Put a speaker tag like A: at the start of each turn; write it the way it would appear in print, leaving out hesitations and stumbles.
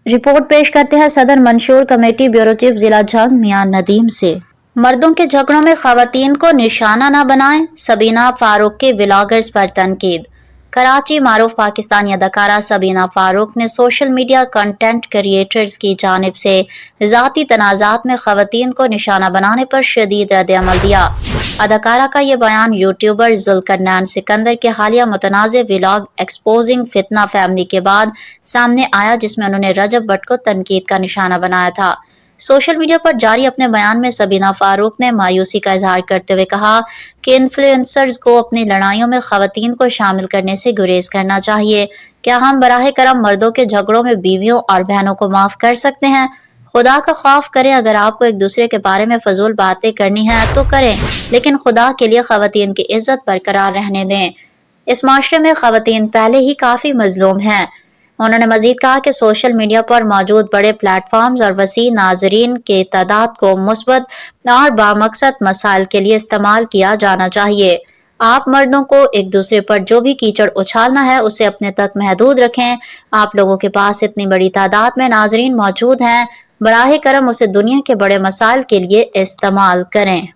A: Report पेश करते हैं सदर मंशूर कमेटी ब्यूरो चीफ जिला जंग मियां नदीम से। मर्दों के झगड़ों में खवातीन को निशाना न बनाएं, सबीना फारूक के व्लॉगर्स पर तनकीद। कराची मारूफ पाकिस्तानी अदाकारा सबीना फारूक ने सोशल मीडिया कंटेंट क्रिएटर्स की जानिब से ज़ाती तनाज़ात में खवातीन को निशाना बनाने पर शदीद रद्द-ए-अमल दिया। अदाकारा का ये बयान यूट्यूबर जुल्करनैन सिकंदर के हालिया मुतनाज़े व्लॉग एक्सपोजिंग फितना फैमिली के बाद सामने आया, जिसमें उन्होंने रजब भट्ट को तनकीद का निशाना बनाया था। सोशल मीडिया पर जारी अपने बयान में सबीना फारूक ने मायूसी का इजहार करते हुए कहा कि इन्फ्लुएंसर्स को अपनी लड़ाइयों में खवातीन को शामिल करने से गुरेज करना चाहिए। क्या हम बराह करम मर्दों के झगड़ों में बीवियों और बहनों को माफ कर सकते हैं? खुदा का खौफ करें। अगर आपको एक दूसरे के बारे में फजूल बातें करनी है तो करें, लेकिन खुदा के लिए खवातीन की इज्जत बरकरार रहने दें। इस माशरे में खवातीन पहले ही काफी मजलूम हैं। उन्होंने मजीद कहा कि सोशल मीडिया पर मौजूद बड़े प्लेटफॉर्म्स और वसी नाजरीन के तादाद को मुस्बत और बामकसद मसाइल के लिए इस्तेमाल किया जाना चाहिए। आप मर्दों को एक दूसरे पर जो भी कीचड़ उछालना है उसे अपने तक महदूद रखें। आप लोगों के पास इतनी बड़ी तादाद में नाजरीन मौजूद हैं, बराह करम उसे दुनिया के बड़े मसाइल के लिए इस्तेमाल करें।